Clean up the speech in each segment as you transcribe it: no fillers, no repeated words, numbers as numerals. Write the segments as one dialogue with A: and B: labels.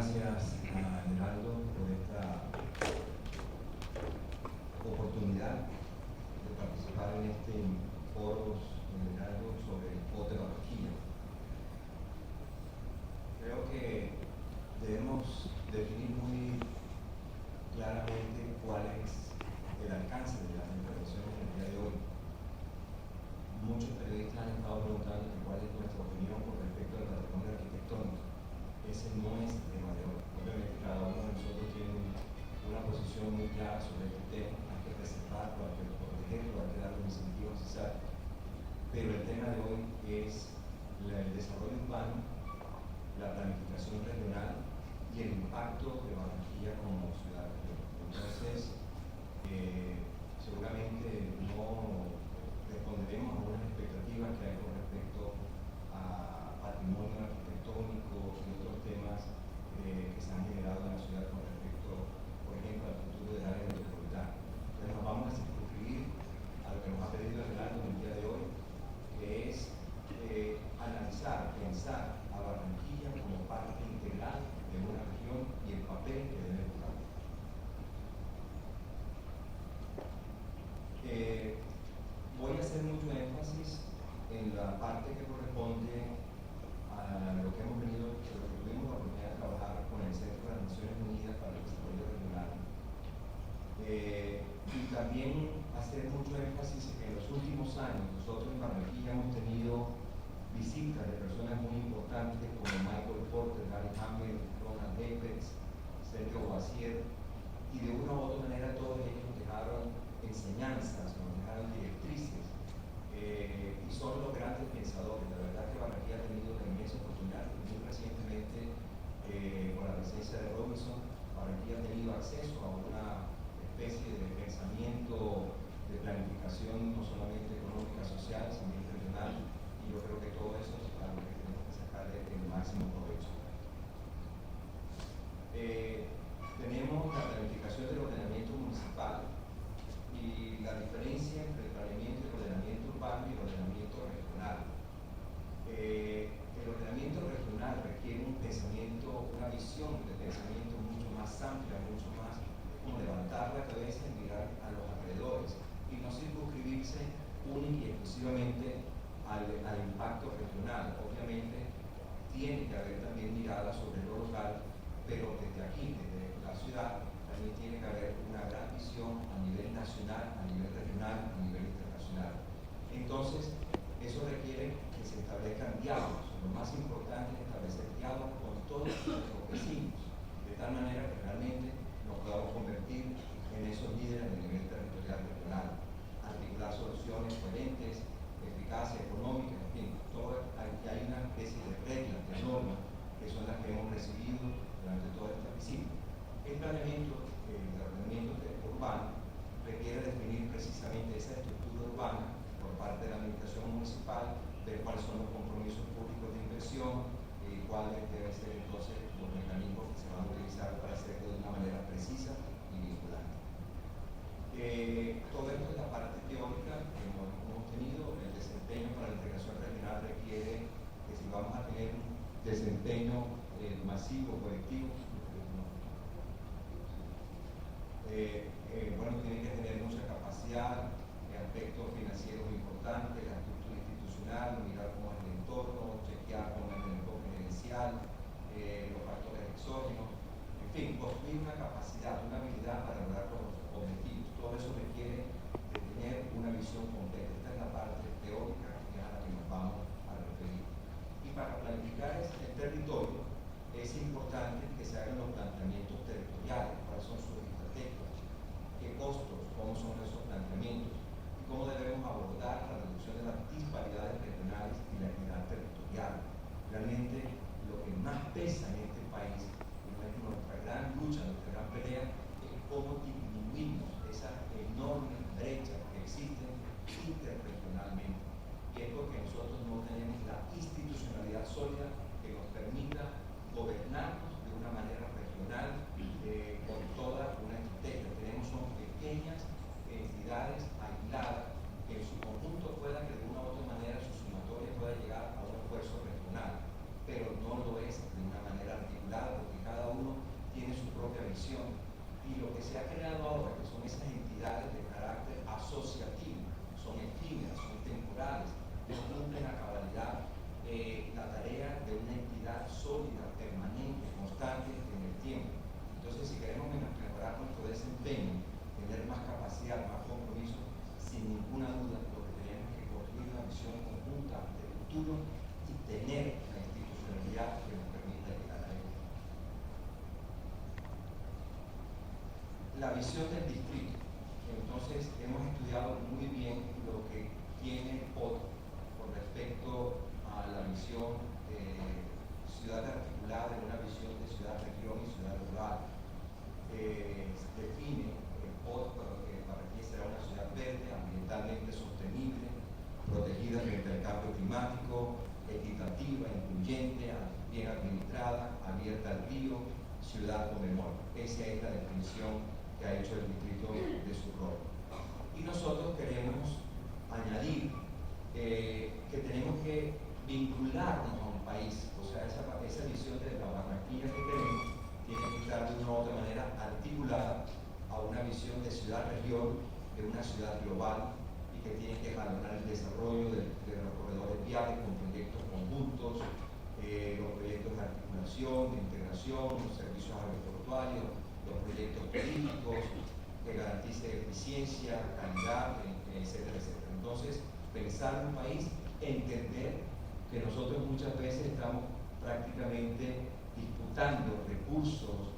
A: gracias a Geraldo por esta oportunidad de participar en este foro de Geraldo sobre el pote de Barranquilla. Creo que debemos definir muy claramente cuál es el alcance de las intervenciones en el día de hoy. Muchos periodistas han estado preguntando cuál es nuestra opinión con respecto al patrimonio arquitectónico. Ese no es el tema de hoy. Obviamente cada uno de nosotros tiene una posición muy clara sobre este tema. Hay que preservarlo, hay que protegerlo, hay que darle un incentivo necesario. Pero el tema de hoy es el desarrollo urbano, la planificación regional y el impacto de Barranquilla como ciudad. Entonces, seguramente no responderemos a unas expectativas que hay con respecto a patrimonio arquitectónico y otros temas que se han generado en la ciudad con respecto, por ejemplo, al futuro del área metropolitana. Entonces nos vamos a circunscribir a lo que nos ha pedido Geraldo en el día de hoy, que es analizar, pensar a Barranquilla como parte integral de una región y el papel que debe jugar. Voy a hacer mucho énfasis en la parte que corresponde a lo que tuvimos la oportunidad de trabajar con el Centro de las Naciones Unidas para el Desarrollo Regional. Y también hacer mucho énfasis en que en los últimos años nosotros en Barranquilla hemos tenido visitas de personas muy importantes como Michael Porter, Gary Hamel, Ronald Apex, Sergio Guasier, y de una u otra manera todos ellos nos dejaron enseñanzas, nos dejaron directrices, y son los grandes pensadores. La verdad que Barranquilla ha tenido una inmensa oportunidad. Muy recientemente, con la presencia de Robinson, Barranquilla ha tenido acceso a una especie de pensamiento de planificación no solamente económica, social, sino regional, y yo creo que todo eso es para lo que tenemos que sacarle el máximo provecho. Tenemos la planificación del ordenamiento municipal y la diferencia entre el planeamiento y el ordenamiento urbano y el ordenamiento regional. El ordenamiento regional requiere un pensamiento, una visión de pensamiento mucho más amplia, mucho más como levantar la cabeza y mirar a los alrededores y no circunscribirse única y exclusivamente al impacto regional. Obviamente tiene que haber también mirada sobre lo local, pero desde aquí, desde la ciudad, también tiene que haber una gran visión a nivel nacional, a nivel regional, a nivel internacional. Entonces, eso requiere que se establezcan diálogos. Lo más importante es establecer diálogos con todos nuestros vecinos, de tal manera que realmente nos podamos convertir en esos líderes a nivel territorial regional, articular soluciones coherentes, eficacia económica, en fin, hay una especie de reglas, de normas, que son las que hemos recibido durante toda esta visita. El ordenamiento urbano requiere definir precisamente esa estructura urbana por parte de la administración municipal, ver cuáles son los compromisos públicos de inversión y cuáles deben ser entonces los mecanismos que se van a utilizar para hacerlo de una manera precisa y vinculante. Todo esto es la parte teórica que hemos tenido. El desempeño para la integración regional requiere que si vamos a tener un desempeño masivo, colectivo, bueno, tiene que tener mucha capacidad, aspectos financieros importantes, la estructura institucional, mirar cómo es el entorno, chequear cómo es el enfoque gerencial, los factores exógenos, en fin, construir una capacidad, una habilidad para lograr los objetivos. Todo eso requiere de tener una visión completa. Esta es la parte teórica que es a la que nos vamos a referir. Y para planificar el territorio es importante que se hagan los planteamientos territoriales, cuáles son sus estrategias, qué costos, cómo son esos planteamientos y cómo debemos abordar la reducción de las disparidades regionales y la equidad territorial. Realmente lo que más pesa en este país, y nuestra gran lucha, nuestra gran pelea, es cómo disminuimos esas enormes brechas que existen interregionalmente. Y es porque nosotros no tenemos la institucionalidad sólida que nos permita visión. Y lo que se ha creado ahora, que son esas entidades de carácter asociativo, son efímeras, son temporales, no cumplen a cabalidad la tarea de una entidad sólida, permanente, constante en el tiempo. Entonces, si queremos mejorar nuestro desempeño, tener más capacidad, más compromiso, sin ninguna duda, lo que tenemos es que construir una visión conjunta de futuro y tener la institucionalidad que nos permita llegar a ello. La visión del distrito. Entonces, hemos estudiado muy bien lo que tiene POT con respecto a la visión de ciudad articulada en una visión de ciudad-región y ciudad rural. Define el POT que para ti será una ciudad verde, ambientalmente sostenible, protegida frente al cambio climático, equitativa, incluyente, bien administrada, abierta al río, ciudad con memoria. Esa es la definición que ha hecho el distrito de su rol. Y nosotros queremos añadir que tenemos que vincularnos a un país, o sea, esa visión de la Barranquilla que tenemos tiene que estar de una u otra manera articulada a una visión de ciudad-región, de una ciudad global, y que tiene que jalonar el desarrollo de los corredores viales con proyectos conjuntos, los proyectos de articulación, de integración, los servicios aeroportuarios, los proyectos turísticos, que garantice eficiencia, calidad, etcétera, etcétera. Entonces, pensar en un país, entender que nosotros muchas veces estamos prácticamente disputando recursos,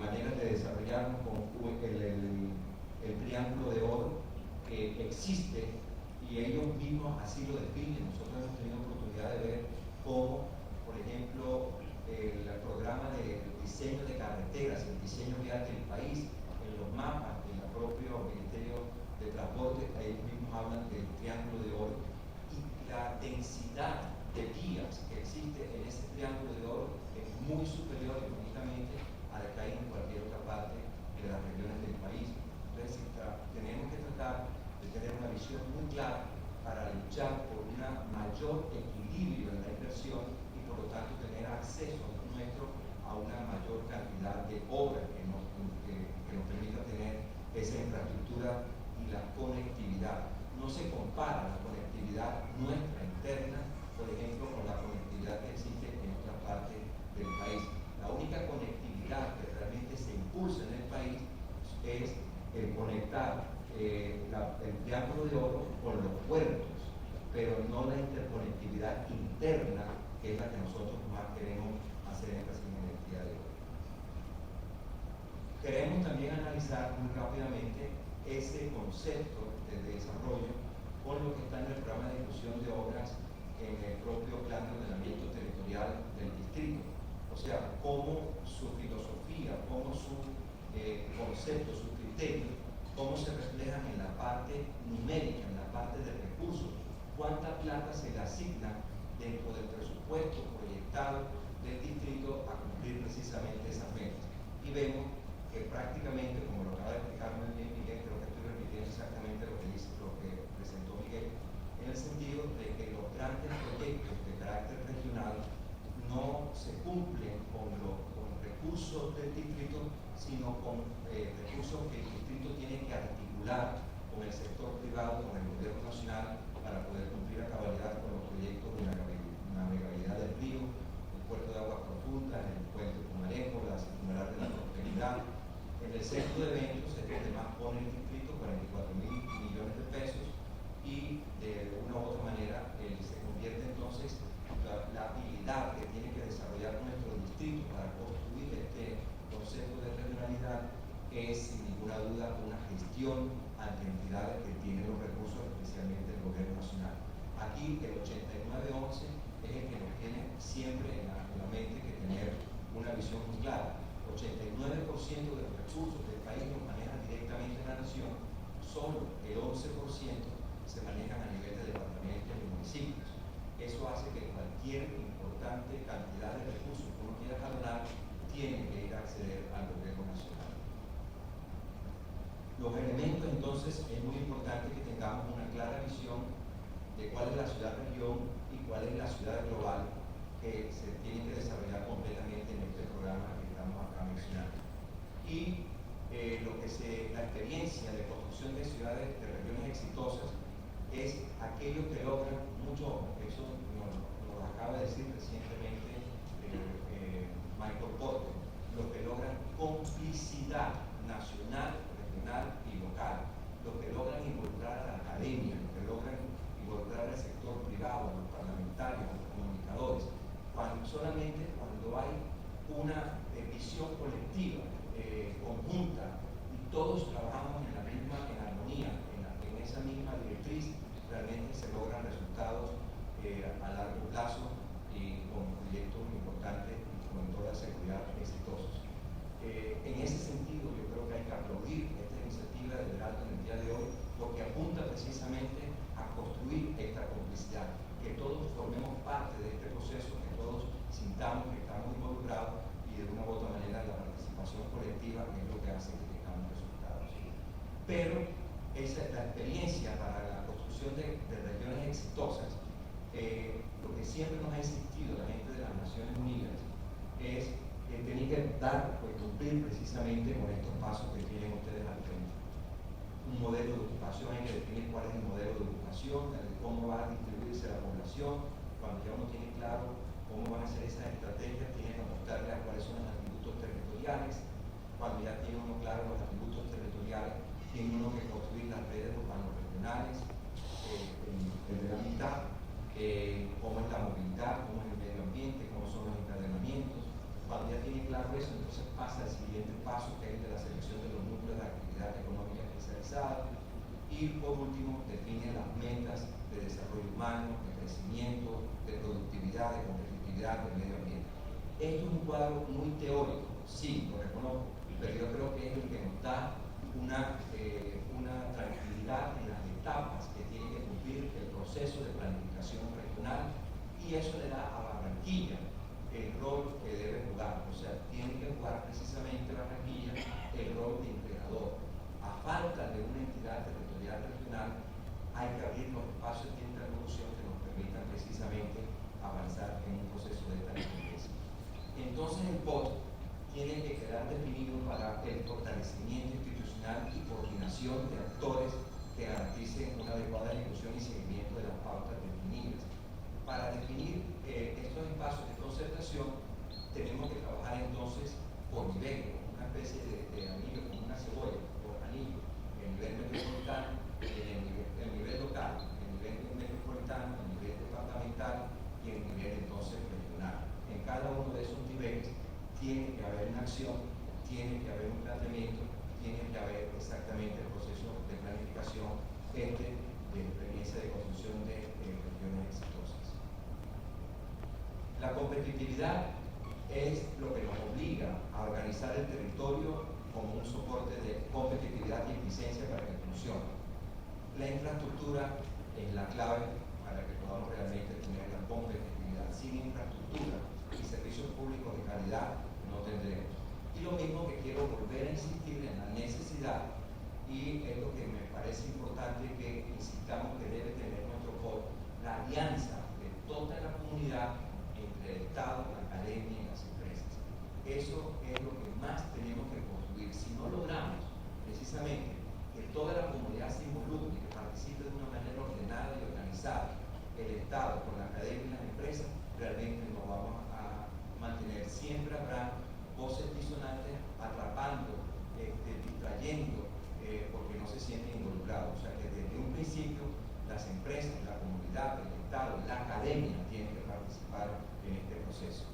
A: maneras de desarrollarnos con el triángulo de oro que existe y ellos mismos así lo definen. Nosotros hemos tenido oportunidad de ver cómo, por ejemplo, el programa de diseño de carreteras, el diseño vial del país, en los mapas del propio Ministerio de Transporte, ellos mismos hablan del triángulo de oro y la densidad de vías que existe en ese triángulo de oro es muy superior económicamente a la que hay en cualquier otra parte de las regiones del país. Entonces, tenemos que tratar de tener una visión muy clara para luchar por un mayor equilibrio en la inversión y por lo tanto tener acceso nuestro a una mayor cantidad de obras que nos permita tener esa infraestructura y la conectividad. No se compara la conectividad nuestra interna, por ejemplo, con la conectividad que existe en otras partes del país. La única conectividad que realmente se impulsa en el país es el conectar el triángulo de oro con los puertos, pero no la interconectividad interna, que es la que nosotros más queremos hacer énfasis en el día de hoy. Queremos también analizar muy rápidamente ese concepto de desarrollo con lo que está en el programa de inclusión de obras en el propio plan de ordenamiento territorial del distrito. O sea, cómo su filosofía, cómo su concepto, sus criterios, cómo se reflejan en la parte numérica, en la parte de recursos, cuánta plata se le asigna dentro del presupuesto proyectado del distrito a cumplir precisamente esas metas. Y vemos que prácticamente, como lo acaba de explicar muy bien Miguel, creo que estoy repitiendo exactamente lo que presentó Miguel, en el sentido de que los grandes proyectos de carácter regional no se cumplen con recursos del distrito, sino con recursos que el distrito tiene que articular con el sector privado, con el gobierno nacional, para poder cumplir a cabalidad con los proyectos de navegabilidad del río, el puerto de aguas profundas, el puente Pumarejo, la circunvalar de la prosperidad. En el centro de eventos es donde más pone el distrito, 44.000 millones de pesos, y de una u otra manera se convierte entonces la habilidad que tiene que desarrollar nuestro distrito para construir este concepto de regionalidad es sin ninguna duda una gestión ante entidades que tienen los recursos, especialmente el gobierno nacional. Aquí el 8911 es el que nos tiene siempre en la mente que tener una visión muy clara. 89% de los recursos del país los manejan directamente en la nación, solo el 11% se manejan a nivel de departamentos y municipios. Eso hace que cualquier importante cantidad de recursos que uno quiera jalonar tiene que ir a acceder al gobierno nacional. Los elementos, entonces, es muy importante que tengamos una clara visión de cuál es la ciudad-región y cuál es la ciudad global que se tiene que desarrollar completamente en este programa que estamos acá mencionando. Y experiencia de construcción de ciudades, de regiones exitosas, es aquello que logran mucho, eso nos acaba de decir recientemente Michael Porter, lo que logran complicidad nacional, regional y local, lo que logran involucrar a la academia, lo que logran involucrar al sector privado, a los parlamentarios, a los comunicadores, solamente cuando hay una visión colectiva, conjunta, y todos trabajamos en la misma, en armonía, en esa misma directriz, realmente se logran resultados a largo plazo y con proyectos importantes y con toda seguridad exitosos. En ese sentido, yo creo que hay que aplaudir esta iniciativa de Beraldo en el día de hoy, porque apunta precisamente a construir esta complicidad, que todos formemos parte de este proceso, que todos sintamos que estamos involucrados y de una u otra manera la participación colectiva es lo que hace que tengamos resultados. Pero la experiencia para la construcción de regiones exitosas, lo que siempre nos ha insistido la gente de las Naciones Unidas es que tienen que dar o cumplir precisamente con estos pasos que tienen ustedes al frente. Un modelo de ocupación, hay que definir cuál es el modelo de ocupación, cómo va a distribuirse la población. Cuando ya uno tiene claro cómo van a ser esas estrategias, tiene que apostarle a cuáles son los atributos territoriales. Cuando ya tiene uno claro los atributos territoriales, tiene uno que construir las redes urbanos regionales, el de la mitad, cómo es la movilidad, cómo es el medio ambiente, cómo son los encadenamientos. Cuando ya tiene claro eso, entonces pasa al siguiente paso, que es el de la selección de los núcleos de actividad económica especializada. Y por último, define las metas de desarrollo humano, de crecimiento, de productividad, de competitividad, del medio ambiente. Esto es un cuadro muy teórico, sí, lo reconozco, pero yo creo que es el que nos da una tranquilidad en las etapas que tiene que cumplir el proceso de planificación regional, y eso le da a Barranquilla el rol que debe jugar. O sea, tiene que jugar precisamente Barranquilla el rol de integrador. A falta de una entidad territorial regional, hay que abrir los espacios de interlocución que nos permitan precisamente avanzar en un proceso de esta naturaleza. Entonces el POT tiene que quedar definido para el fortalecimiento institucional y coordinación de actores que garanticen una adecuada ejecución y seguimiento de las pautas definidas. Para definir estos espacios de concertación, tenemos que trabajar entonces por nivel, como una especie de anillo, como una cebolla, por anillo, el nivel metropolitano, el nivel local, el nivel metropolitano, el nivel departamental y el nivel entonces regional. En cada uno de esos niveles tiene que haber una acción, tiene que haber un planteamiento, tiene que haber exactamente el proceso de planificación de experiencia de construcción de regiones exitosas. La competitividad es lo que nos obliga a organizar el territorio como un soporte de competitividad y eficiencia para que funcione. La infraestructura es la clave para que podamos realmente tener la competitividad. Sin infraestructura y servicios públicos de calidad no tendremos. Y lo mismo que quiero volver a insistir en la necesidad, y es lo que me parece importante que insistamos que debe tener nuestro foro, la alianza de toda la comunidad entre el Estado, la academia y las empresas. Eso es lo que más tenemos que construir. Si no logramos precisamente que toda la comunidad se involucre, que participe de una manera ordenada y organizada, el Estado con la academia y las empresas, realmente nos vamos a mantener. Siempre habrá voces disonantes atrapando, distrayendo, porque no se sienten involucrados. O sea que desde un principio las empresas, la comunidad, el Estado, la academia tienen que participar en este proceso.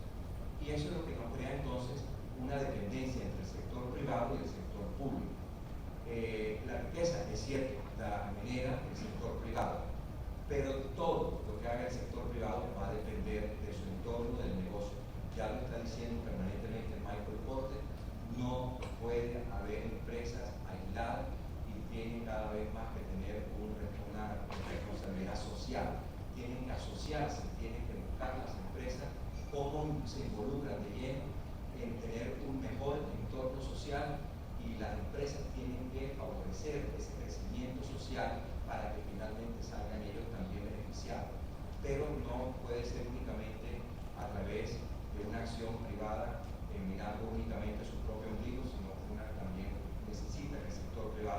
A: Y eso es lo que nos crea entonces una dependencia entre el sector privado y el sector público. La riqueza, es cierto, la genera el sector privado, pero todo lo que haga el sector privado va a depender de su entorno, del negocio. Ya lo está diciendo permanentemente Michael Porter, no puede haber empresas aisladas y tienen cada vez más que tener una responsabilidad social. Tienen que asociarse, tienen que buscar las empresas cómo se involucran de lleno en tener un mejor entorno social, y las empresas tienen que favorecer ese crecimiento social para que finalmente salgan ellos también beneficiados. Pero no puede ser únicamente a través de una acción privada mirando únicamente su propio ombligo, sino que una también necesita que el sector privado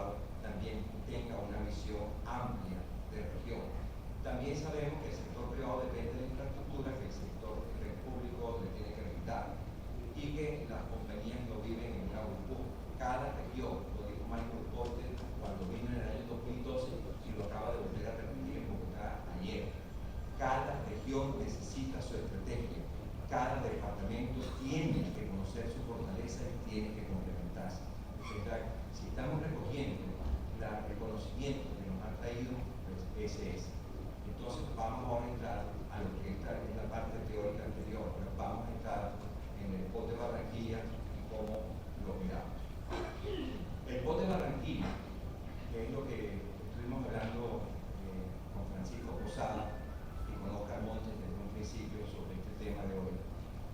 A: ese es. Entonces vamos ahora a entrar a lo que esta es la parte teórica anterior, pero vamos a entrar en el POT de Barranquilla y cómo lo miramos. El POT de Barranquilla, que es lo que estuvimos hablando con Francisco Posada y con Oscar Montes desde un principio sobre este tema de hoy,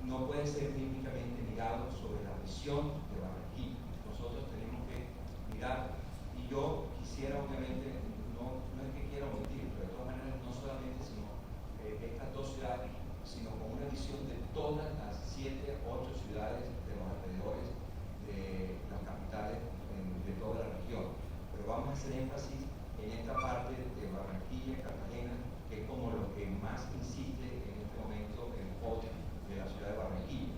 A: no puede ser típicamente mirado sobre la visión de Barranquilla. Nosotros tenemos que mirar, y yo quisiera obviamente, no es que quiera omitir, pero de todas maneras no solamente sino estas dos ciudades, sino con una visión de todas las 7, 8 ciudades de los alrededores de las capitales de toda la región. Pero vamos a hacer énfasis en esta parte de Barranquilla y Cartagena, que es como lo que más insiste en este momento el POT de la ciudad de Barranquilla.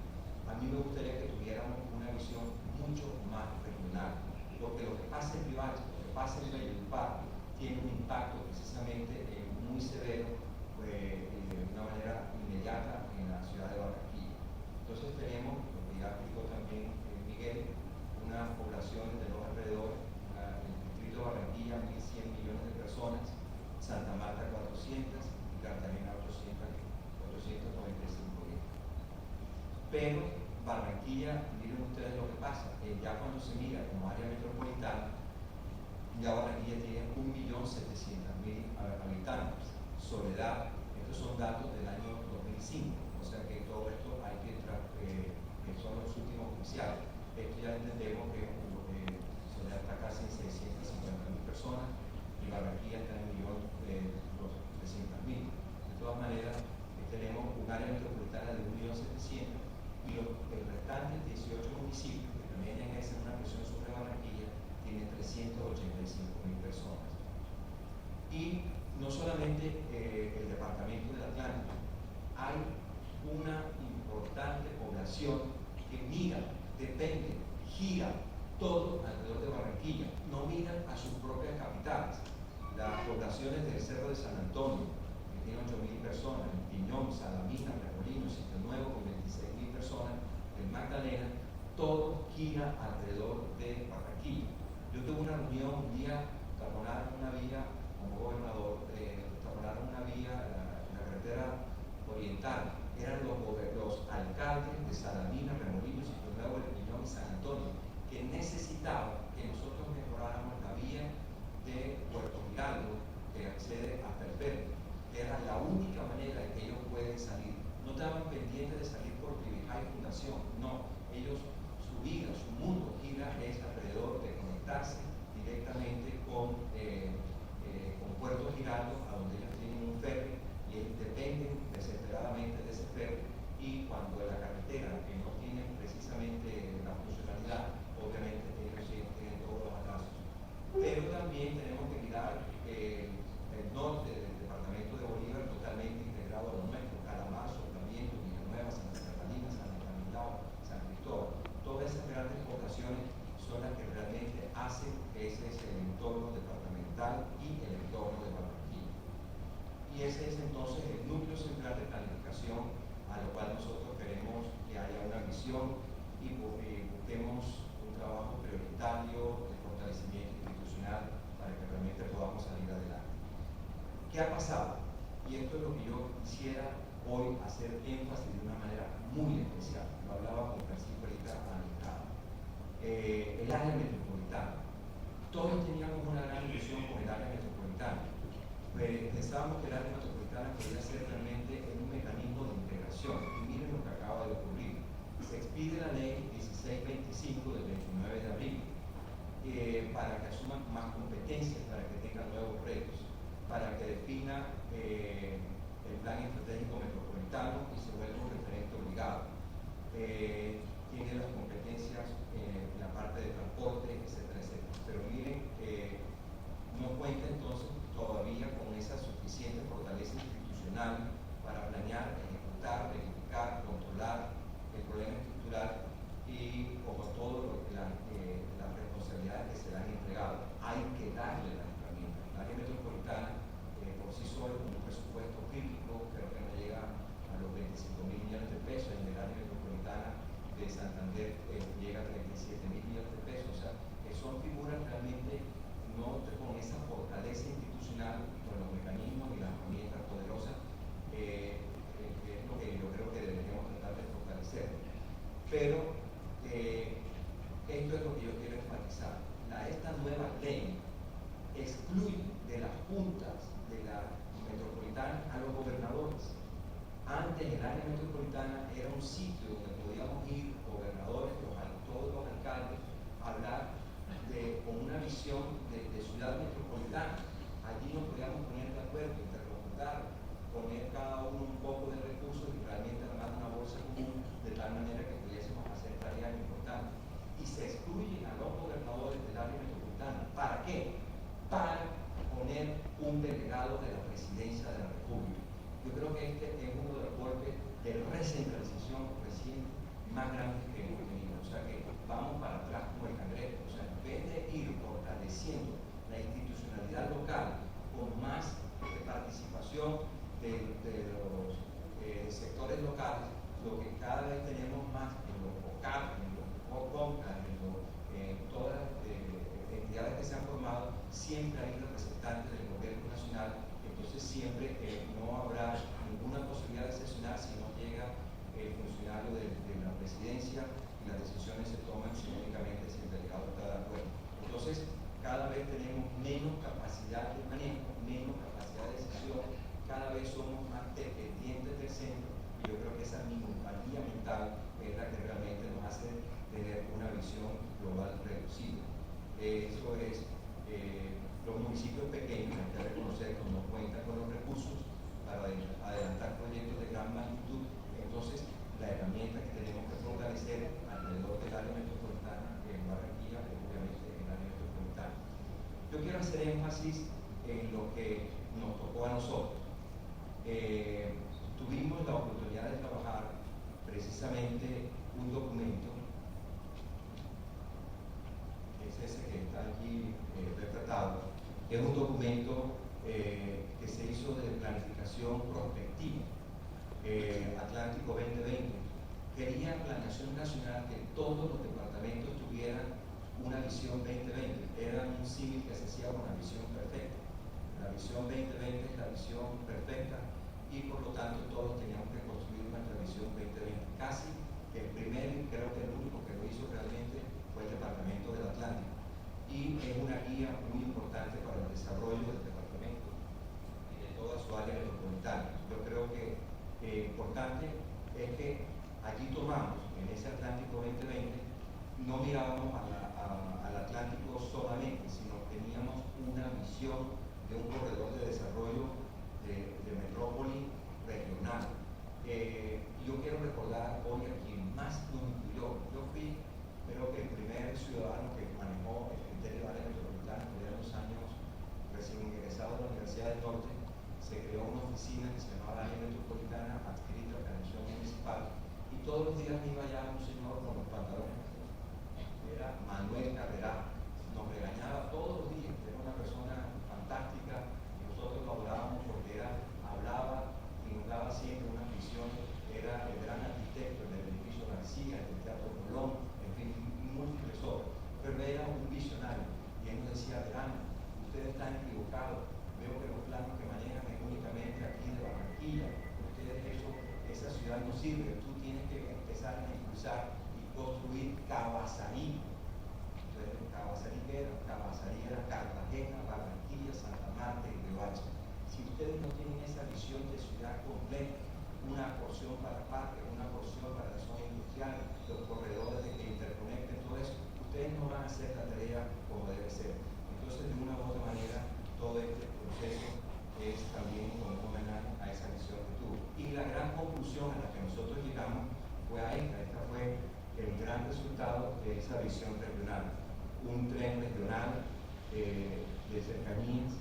A: A mí me gustaría que tuviéramos una visión mucho más regional, porque lo que pasa en Riohacha, lo que pasa en Valledupar, tiene un impacto precisamente muy severo, de una manera inmediata en la ciudad de Barranquilla. Entonces tenemos, lo que ya explicó también Miguel, unas poblaciones de los alrededores, el distrito de Barranquilla, 1.100 millones de personas, Santa Marta 400 y Cartagena 895.000. Pero Barranquilla, miren ustedes lo que pasa, ya cuando se mira como área metropolitana, ya Barranquilla tiene 1.700.000 habitantes. Soledad, estos son datos del año 2005, o sea que todo esto hay que son los últimos oficiales. Esto ya entendemos que Soledad está casi en 650.000 personas y Barranquilla está en 1.300.000. De todas maneras, tenemos un área metropolitana de 1.700.000 y el restante 18 municipios, que también ejercen una presión sobre Barranquilla, tienen 385.000 personas. Y no solamente el departamento del Atlántico, hay una importante población que mira, depende, gira todo alrededor de Barranquilla, no miran a sus propias capitales. Las poblaciones del Cerro de San Antonio, que tiene 8.000 personas, el Piñón, Salamina, Remolino, Sitio Nuevo, con 26.000 personas, el Magdalena, todo gira alrededor de Barranquilla. Yo tuve una reunión un día, taponaron una vía como gobernador, taponaron una vía, la carretera oriental, eran los alcaldes de Salamina, Remolino, Sitio Nuevo, El Piñón y San Antonio, que necesitaban que nosotros mejoráramos la vía de Puerto Giraldo, que accede a Perpetuo. Era la única manera en que ellos pueden salir. No estaban pendientes de salir por Tribijay Fundación, no. Ellos, su vida, su mundo gira es alrededor de conectarse directamente con Puerto Giraldo, a donde ellos tienen un ferry y ellos dependen desesperadamente de ese ferry, y cuando la carretera que no tiene precisamente la funcionalidad, obviamente ellos tienen todos los atrasos. Pero también tenemos que mirar el norte del departamento de Bolívar, totalmente integrado a lo nuestro, Calamazo, Sarmiento, Villanueva, Santa Catalina, San Estanislao, San Cristóbal. Todas esas grandes poblaciones son las que realmente hacen que ese es el entorno departamental y el entorno de Barranquilla. Y ese es entonces el núcleo central de planificación, a lo cual nosotros queremos que haya una visión y busquemos un trabajo prioritario de fortalecimiento institucional para que realmente podamos salir adelante. ¿Qué ha pasado? Y esto es lo que yo quisiera hoy hacer énfasis de una manera muy especial. Lo hablaba con Francisco ahorita a la entrada. El área metropolitana. Todos teníamos una gran ilusión con el área metropolitana. Pensábamos que el área metropolitana podría ser realmente un mecanismo de integración. Y miren lo que acaba de ocurrir. Se expide la ley 1625 del 29 de abril para que asuman más competencias, para que tengan nuevos retos, para que defina el plan estratégico metropolitano y se vuelva un referente obligado. Tiene las competencias en la parte de transporte, etcétera, etcétera. Pero miren, no cuenta entonces todavía con esa suficiente fortaleza institucional para planear, ejecutar, verificar, controlar el problema estructural y como todo las responsabilidades que se le han entregado. Hay que darle las herramientas. La área metropolitana por sí sola, con un presupuesto crítico, creo que esto es lo que yo quiero enfatizar. Esta nueva ley excluye de las juntas de la metropolitana a los gobernadores. Antes el área metropolitana era un sitio donde podíamos ir gobernadores, todos los alcaldes, a hablar con una visión de ciudad metropolitana. Allí nos podíamos poner de acuerdo, interlocutar, poner cada uno un poco de recursos y realmente armar una bolsa común de tal manera que pudiésemos hacer tareas importantes. Y se excluyen a los gobernadores del área metropolitana. ¿Para qué? Para poner un delegado de la presidencia de la República. Yo creo que este es uno de los golpes de recentralización reciente más grandes que hemos tenido. O sea que vamos para atrás como el cangrejo. O sea, en vez de ir fortaleciendo la institucionalidad local con más participación de los sectores locales, lo que cada vez tenemos más en los COCAP, en los COCONCA, en todas las entidades que se han formado, siempre hay representantes del gobierno nacional. Entonces siempre no habrá ninguna posibilidad de sesionar si no llega el funcionario de la presidencia y las decisiones se toman únicamente si el delegado está de acuerdo. Entonces cada vez tenemos menos capacidad de manejo, menos capacidad de decisión, cada vez somos más dependientes del centro y yo creo que esa minusvalía mental es la que realmente nos hace tener una visión global reducida. Eso es, los municipios pequeños, hay que reconocer que no cuentan con los recursos para adelantar proyectos de gran magnitud. Entonces, la herramienta que tenemos que fortalecer alrededor del área metropolitana en Barranquilla es obviamente el área metropolitana. Yo quiero hacer énfasis en lo que nos tocó a nosotros. Tuvimos la oportunidad de trabajar precisamente un documento, es ese que está aquí retratado, que es un documento que se hizo de planificación prospectiva, Atlántico 2020. Quería planeación nacional que todos los departamentos tuvieran una visión 2020. Era un símil que se hacía con la visión perfecta. La visión 2020 es la visión perfecta y por lo tanto todos teníamos que construir nuestra visión 2020. Casi que el primero y creo que el único que lo hizo realmente fue el Departamento del Atlántico. Y es una guía muy importante para el desarrollo del departamento y de toda su área metropolitana. Yo creo que importante es que allí tomamos, en ese Atlántico 2020, no mirábamos al Atlántico solamente, sino que teníamos una visión de un corredor de desarrollo de metrópoli regional. Yo quiero recordar hoy a quien más nos incluyó. Yo fui, creo que el primer ciudadano que manejó el criterio de área metropolitana, que eran los años recién ingresado a la Universidad del Norte. Se creó una oficina que se llamaba área metropolitana adscrita a la Planeación Municipal y todos los días iba allá un señor con los pantalones, era Manuel Carrera, nos regañaba todos los días, era una persona fantástica y nosotros lo adorábamos porque hablaba y nos daba siempre una visión. Era el gran arquitecto del edificio García, del Teatro Colón, en fin, múltiples obras, pero era un visionario y él nos decía: verán, ustedes están equivocados, veo que los planos que manejan es únicamente aquí de Barranquilla, ustedes esa ciudad no sirve, tú tienes que empezar a impulsar y construir Cabasarí. Entonces, Cabasarí era Cartagena, Barranquilla, Santa Marta y Riohacha. Si ustedes no tienen esa visión de ciudad completa, una porción para parques, una porción para la zona industrial, los corredores que interconecten todo eso, ustedes no van a hacer la tarea como debe ser. Entonces, de una u otra manera, todo este proceso es también como un homenaje a esa visión que tuvo. Y la gran conclusión a la que nosotros llegamos fue a esta fue el gran resultado de esa visión regional. Un tren regional de cercanías,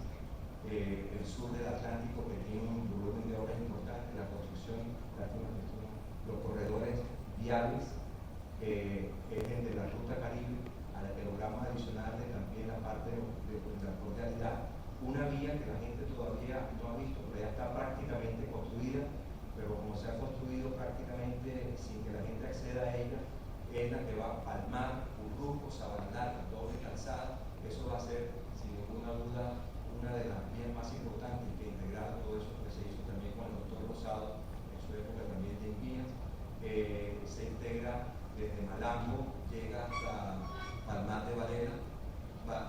A: el sur del Atlántico, que tiene un volumen de obras importante, la construcción, los corredores viales, es el de la Ruta Caribe, a la que logramos adicionarle también la parte de transporte alta, una vía que la gente todavía no ha visto, pero ya está prácticamente construida, pero como se ha construido prácticamente sin que la gente acceda a ella, es la que va a Palmar, Urruco, Sabana, doble calzada. Eso va a ser, sin ninguna duda, una de las vías más importantes que integrar todo eso que se hizo también con el doctor Rosado en su época también de vías. Se integra desde Malambo, llega hasta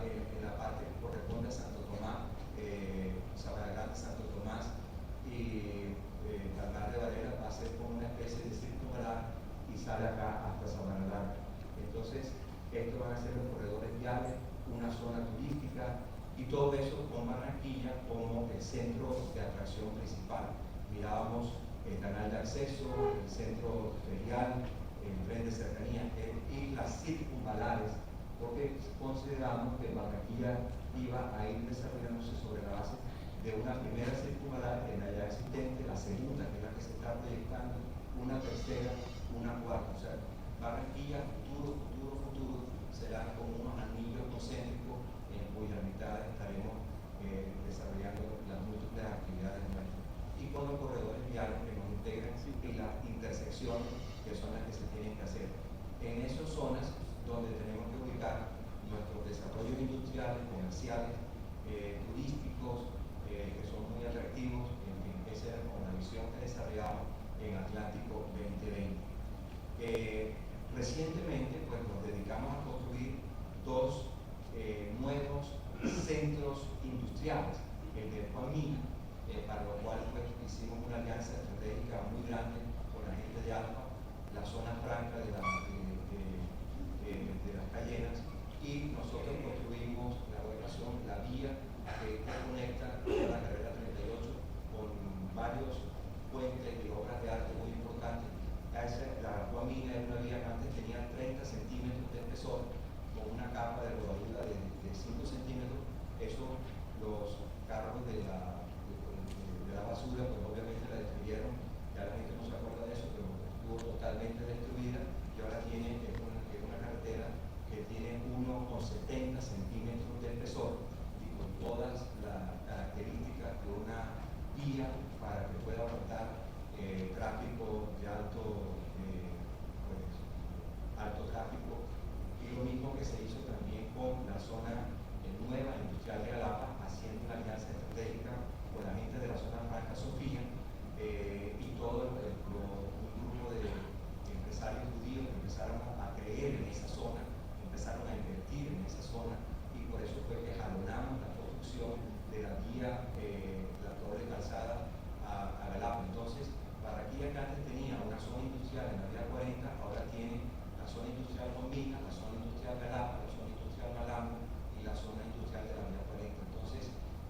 A: en la parte que corresponde a Santo Tomás, Sabana Grande, Santo Tomás y Palmar de Varela, va a ser como una especie de circunvalar y sale acá hasta Sabana Grande. Entonces, estos van a ser los corredores viales, una zona turística y todo eso con Barranquilla como el centro de atracción principal. Mirábamos el canal de acceso, el centro ferial, el tren de cercanía y las circunvalares, porque consideramos que Barranquilla iba a ir desarrollándose sobre la base de una primera circunvalar en la ya existente, la segunda, que es la que se está proyectando, una tercera, una cuarta. O sea, Barranquilla, futuro, será como unos anillos concéntricos en cuya mitad estaremos desarrollando las múltiples actividades nuestras. Y con los corredores viales que nos integran y las intersecciones que son las que se tienen que hacer. En esas zonas donde tenemos que ubicar nuestros desarrollos industriales, comerciales, turísticos, que son muy atractivos, en fin, esa era como la visión que desarrollamos en Atlántico 2020. Recientemente pues, nos dedicamos a construir dos nuevos centros industriales, el de Juan Mina, para lo cual pues, hicimos una alianza estratégica muy grande con la gente de Alfa, la zona franca de las Cayenas, y nosotros construimos la ubicación, la vía que conecta la carrera 38 con varios puentes y obras de arte muy importantes. La Juan Mina es una vía que antes tenía 30 centímetros de espesor, con una capa de rodadura de 5 centímetros. Eso los carros de la basura, pues obviamente la destruyeron. Ya la gente no se acuerda de eso, pero estuvo totalmente destruida y ahora tiene una carretera que tiene 1,70 centímetros de espesor y con todas las características de una vía para que pueda aguantar tráfico de alto tráfico. Y lo mismo que se hizo también con la zona nueva industrial de Galapa, haciendo una alianza estratégica con la gente de la zona franca Sofía y todo un grupo de empresarios judíos que empezaron a creer en esa zona, empezaron a invertir en esa zona, y por eso fue que jalonamos la construcción de la vía, la doble calzada a Galapa. Entonces, Barranquilla, que antes tenía una zona industrial en la vía 40, ahora tiene la zona industrial Juan Mina, la zona industrial Galapa, la zona industrial Malambo y la zona industrial de la vía 40. Entonces,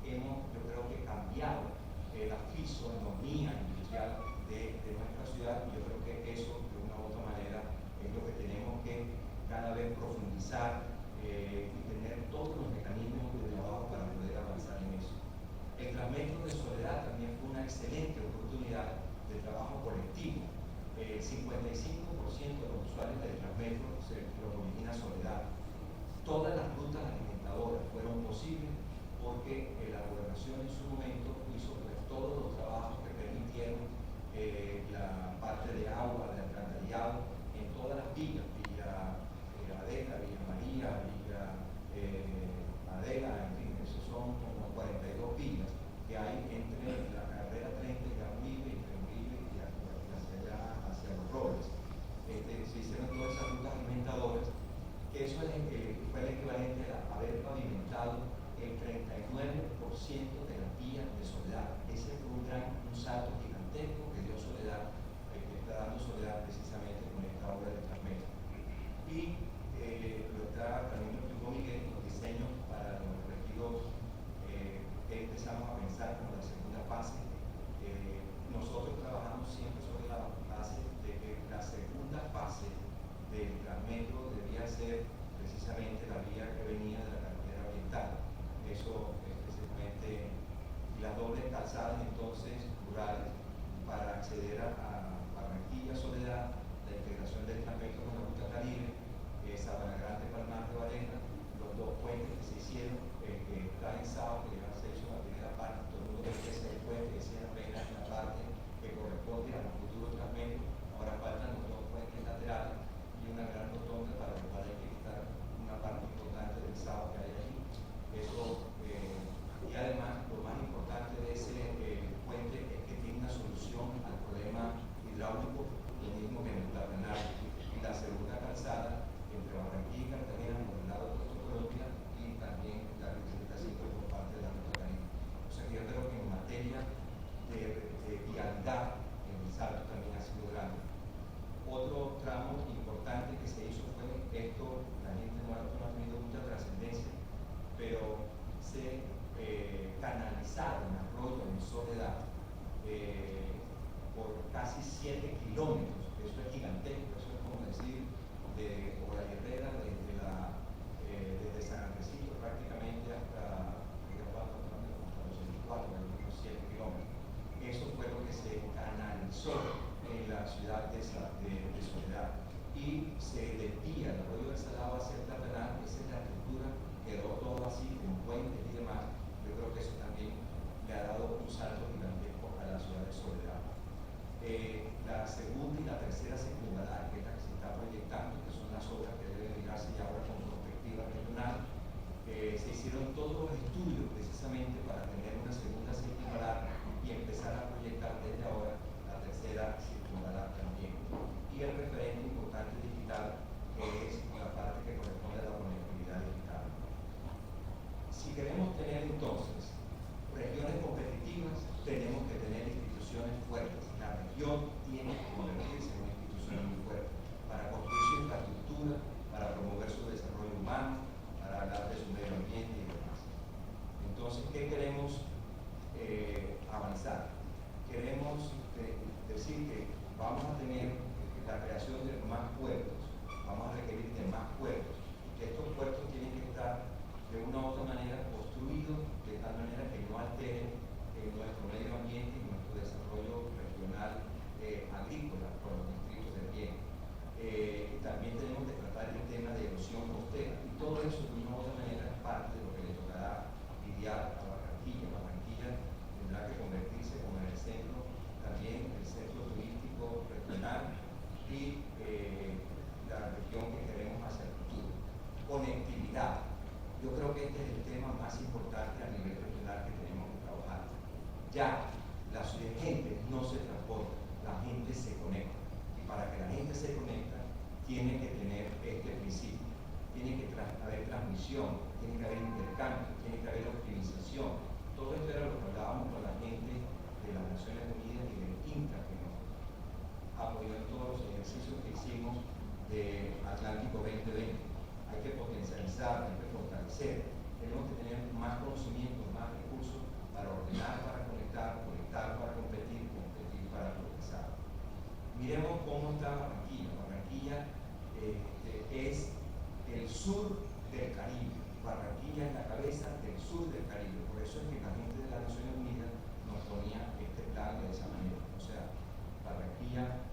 A: yo creo que cambiado la fisonomía industrial de nuestra ciudad, y yo creo que eso, de una u otra manera, es lo que tenemos que cada vez profundizar y tener todos los mecanismos de trabajo para poder avanzar en eso. El Transmetro de Soledad también fue una excelente oportunidad de trabajo colectivo. El 55% de los usuarios del Transmetro los origina Soledad. Todas las rutas alimentadoras fueron posibles porque la gobernación en su momento hizo pues, todos los trabajos que permitieron la parte de agua, de alcantarillado en todas las villas, Villa Adela, Villa María, Villa Adela, en fin, esos son como 42 villas que hay entre la carrera 30 y la Uribe, entre Uribe y hacia allá, hacia los Robles. Se hicieron todas esas rutas alimentadoras, que eso fue el equivalente a haber pavimentado el 39% de las vías de Soledad. Ese fue un salto gigantesco que dio Soledad, que está dando Soledad precisamente con esta obra de Transmetro. Y también lo explicó Miguel, los diseños para los retiros que empezamos a pensar como la segunda fase. Nosotros trabajamos siempre sobre la base de que la segunda fase del Transmetro debía ser precisamente la vía que venía de la carretera oriental. Eso especialmente, y las dobles calzadas entonces rurales para acceder a Barranquilla, Soledad, la integración del Transmetro con la ruta Caribe, Sabana Grande, Palmar de Varela, los dos puentes que se hicieron, que está en Sao, que ya se hizo la primera parte, todo el mundo ve que ese puente, que es apenas la parte que corresponde al futuro Transmetro. Ahora faltan los dos puentes laterales y una gran rotonda para lo cual hay que quitar una parte importante del Sao que hay allí. Eso, y además, lo más importante de ese puente es que tiene conectividad. Yo creo que este es el tema más importante a nivel regional que tenemos que trabajar. Ya la gente no se transporta, la gente se conecta. Y para que la gente se conecte, tiene que tener este principio. Tiene que haber transmisión, tiene que haber intercambio, tiene que haber optimización. Todo esto era lo que hablábamos con la gente de las Naciones Unidas y del INTA, que nos apoyó en todos los ejercicios que hicimos de Atlántico 2020. Hay que potencializar, hay que fortalecer. Tenemos que tener más conocimiento, más recursos para ordenar, para conectar, conectar para competir, competir para progresar. Miremos cómo está Barranquilla. Barranquilla es el sur del Caribe. Barranquilla es la cabeza del sur del Caribe. Por eso es que la gente de las Naciones Unidas nos ponía este plan de esa manera. O sea, Barranquilla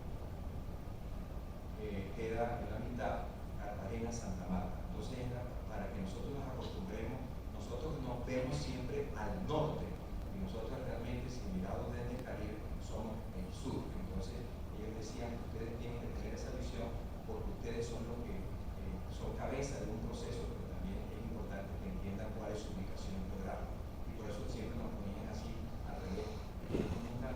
A: queda en la mitad, Cartagena, Santa Marta. Entonces, para que nosotros nos acostumbremos, nosotros nos vemos siempre al norte y nosotros realmente, si miramos desde el Caribe, somos el sur. Entonces, ellos decían que ustedes tienen que tener esa visión porque ustedes son los que son cabeza de un proceso, pero también es importante que entiendan cuál es su ubicación geográfica. Y por eso siempre nos ponían así al revés. Nunca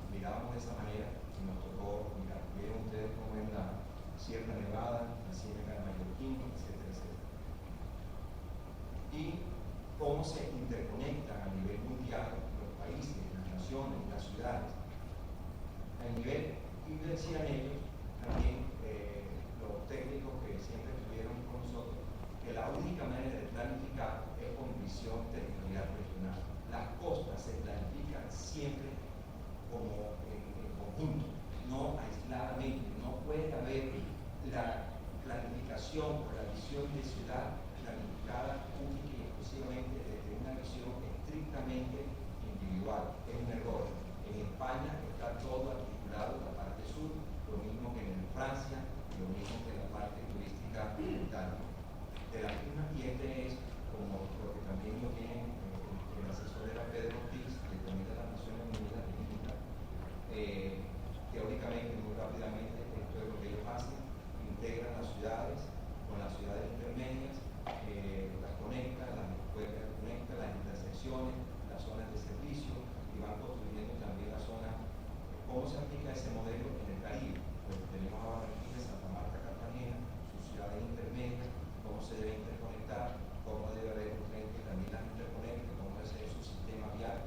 A: mirábamos de esa manera y nos tocó mirar. Vieron ustedes cómo es la Sierra Nevada, la Sierra de Mallorquín, etcétera, etcétera. Y cómo se interconectan a nivel mundial los países, las naciones, las ciudades. A nivel, y decían ellos, también los técnicos que siempre estuvieron con nosotros, que la única manera de planificar es con visión territorial regional. Las costas se planifican siempre como en conjunto, no aisladamente. No puede haber la planificación o la visión de ciudad planificada única y exclusivamente desde una visión estrictamente individual. Es un error. En España está todo articulado en la parte sur, lo mismo que en Francia, lo mismo que en la parte turística de Italia. De la misma, y este es como lo que también lo tienen el asesor era Pedro Ortiz, que también de las Naciones Unidas, teóricamente, muy rápidamente, esto es lo que ellos hacen: integran las ciudades con las ciudades intermedias, las conectan, las conectan, las intersecciones, las zonas de servicio, y van construyendo también las zonas. ¿Cómo se aplica ese modelo en el Caribe? Pues tenemos a Barranquilla, Santa Marta, Cartagena, sus ciudades intermedias, cómo se debe interconectar, cómo debe haber un tren que también las interconecte, cómo debe ser su sistema vial.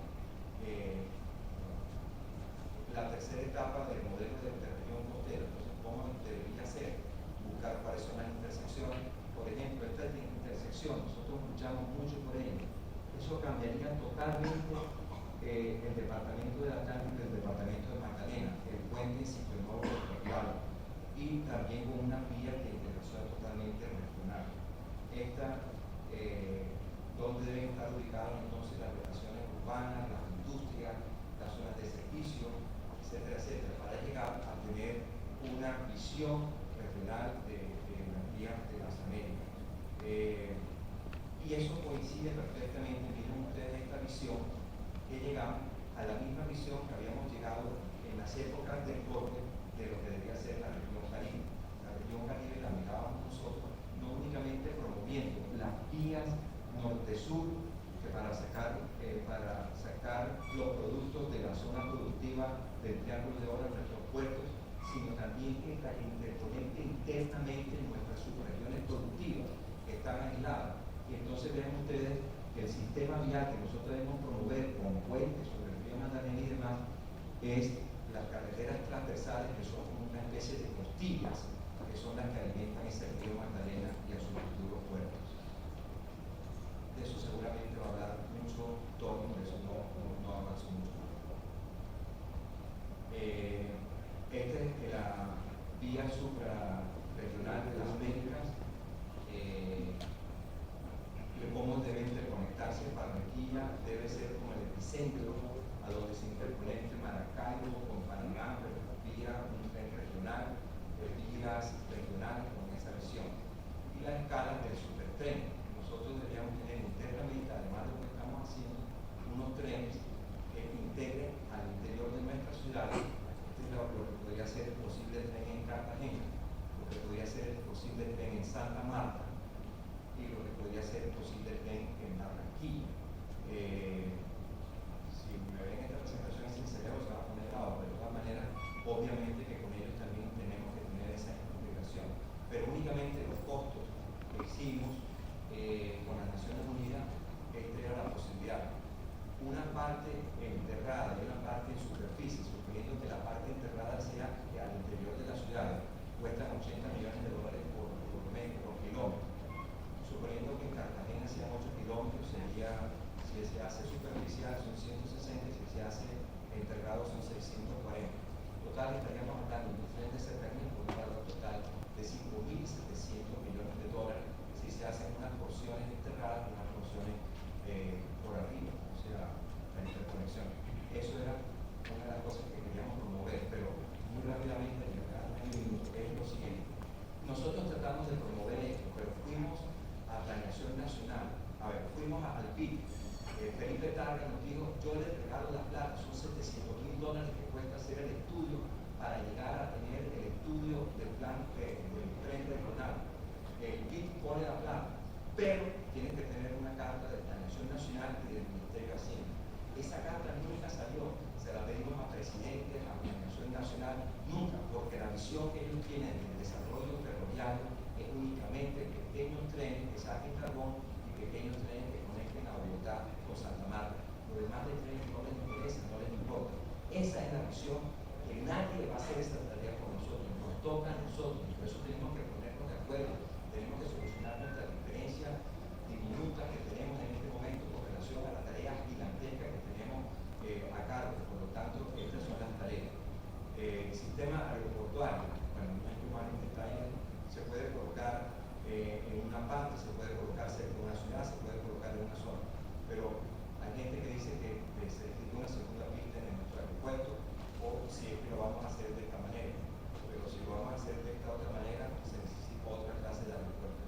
A: La tercera etapa del modelo de interregión costera, entonces, ¿cómo debería ser? Buscar cuáles son las intersecciones. Por ejemplo, esta intersección, nosotros luchamos mucho por ello. Eso cambiaría totalmente el departamento de Atlántico y el departamento de Magdalena, el puente Sitio Nuevo Portugal, y también con una vía de integración totalmente regional. Esta, donde deben estar ubicadas entonces las relaciones urbanas, las industrias, las zonas de servicio, etcétera, etcétera, para llegar a tener una visión regional de las vías de las Américas. Y eso coincide perfectamente, miren ustedes esta visión, que llegamos a la misma visión que habíamos llegado en las épocas del corte de lo que debía ser la región Caribe. La región Caribe la mirábamos nosotros no únicamente promoviendo las vías norte-sur, que para sacar los productos de la zona productiva del Triángulo de Oro en nuestros puertos, sino también que las interconecte internamente en nuestras subregiones productivas que están aisladas. Y entonces ven ustedes que el sistema vial que nosotros debemos promover con puentes sobre el río Magdalena y demás es las carreteras transversales, que son como una especie de costillas, que son las que alimentan ese río Magdalena y a sus futuros puertos. De eso seguramente va a hablar mucho Tony, por eso no avanzo mucho. Esta es la vía suprarregional de las Américas, de cómo debe interconectarse. Barranquilla debe ser como el epicentro a donde se interconecte Maracaibo con Panamá, pero vía un tren regional, vías regionales con esa visión. Y las escalas del supertren. Nosotros deberíamos tener internamente, además de lo que estamos haciendo, unos trenes que integren al interior de nuestras ciudades. Este es lo que podría ser el posible tren en Cartagena, lo que podría ser el posible tren en Santa Marta, ser posible en Barranquilla. Si me ven en esta presentación en Cincelejo se va a poner bravo, pero de todas maneras, obviamente que con ellos también tenemos que tener esa explicación. Pero únicamente los costos que hicimos con las Naciones Unidas, esta era la posibilidad. Una parte enterrada y una parte en superficie, suponiendo que la parte enterrada sea al interior de la ciudad, cuestan $80 millones por metro, por kilómetro. Suponiendo que en Cartagena sean 8 kilómetros, sería, si se hace superficial son 160, si se hace enterrado son 640. Total estaríamos hablando de un tren de cercanía por un valor total de $5.700 millones, si se hacen unas porciones enterradas y unas porciones por arriba, o sea, la interconexión. Eso era una de las cosas que queríamos promover, pero muy rápidamente, es lo siguiente. Nosotros tratamos de promover esto, pero fuimos a Planeación Nacional, fuimos al PIB. Felipe Targa nos dijo, yo les regalo la plata, son $700.000 que cuesta hacer el estudio para llegar a tener el estudio del plan del tren regional. El PIB pone la plata, pero tiene que tener una carta de Planeación Nacional y del Ministerio de Hacienda. Esa carta nunca salió, se la pedimos a presidentes, a Planeación Nacional, nunca, porque la visión que ellos tienen del desarrollo ferroviario es únicamente pequeños trenes que saquen carbón y pequeños trenes que conecten a Bogotá con Santa Marta. Lo demás de trenes no les interesa, no les importa. Esa es la visión, que nadie va a hacer esta tarea por nosotros, nos toca a nosotros, y por eso tenemos que ponernos de acuerdo, tenemos que solucionar nuestra diferencia diminuta que tenemos en este momento con relación a la tarea gigantesca que tenemos a cargo. Por lo tanto, estas son las tareas. Sistema aeroportuario, bueno, no hay que más en detalle, se puede colocar en una parte, se puede colocar cerca de una ciudad, se puede colocar en una zona, pero hay gente que dice que se necesita una segunda pista en nuestro aeropuerto, o si es que lo vamos a hacer de esta manera, pero si lo vamos a hacer de esta otra manera, se necesita otra clase de aeropuerto.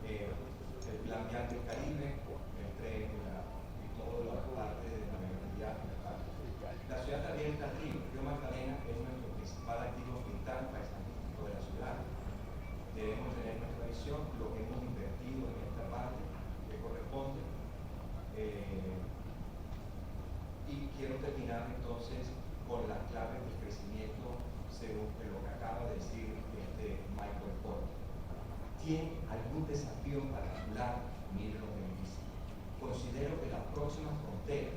A: El plan vial del Caribe, el tren y toda la parte de la movilidad. La ciudad también está arriba. Río Magdalena es nuestro principal activo ambiental paisajístico de la ciudad. Debemos tener nuestra visión, lo que hemos invertido en esta parte que corresponde. Y quiero terminar entonces con las claves del crecimiento según lo que acaba de decir Michael Porter. ¿Tiene algún desafío en particular? Miren lo que me dice. Considero que la próxima frontera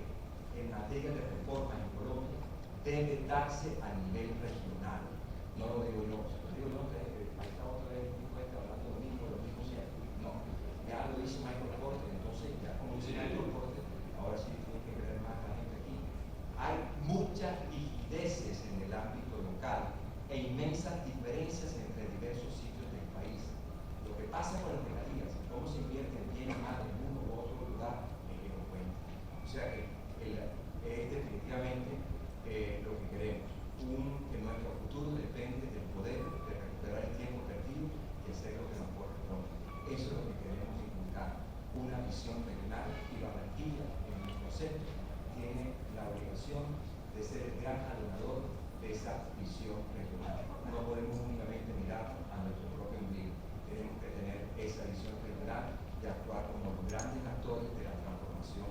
A: en materia de reforma en Colombia debe darse a nivel regional. No lo digo yo, lo digo yo que ahí está otra vez hablando lo mismo siempre. No, ya lo dice Michael Porter, entonces ya como dice Michael Porter, ahora sí tiene que ver más la gente aquí. Hay muchas rigideces en el ámbito local e inmensas diferencias entre diversos sitios del país. Lo que pasa con las regalías, cómo se invierte bien más en uno u otro lugar, es elocuente. O sea que es definitivamente lo que queremos. Que nuestro futuro depende del poder de recuperar el tiempo perdido y hacer lo que nos corresponde. Eso es lo que queremos inculcar, una visión regional, y Barranquilla, en nuestro centro, tiene la obligación de ser el gran jalonador de esa visión regional. No podemos únicamente mirar a nuestro propio ombligo, tenemos que tener esa visión regional y actuar como los grandes actores de la transformación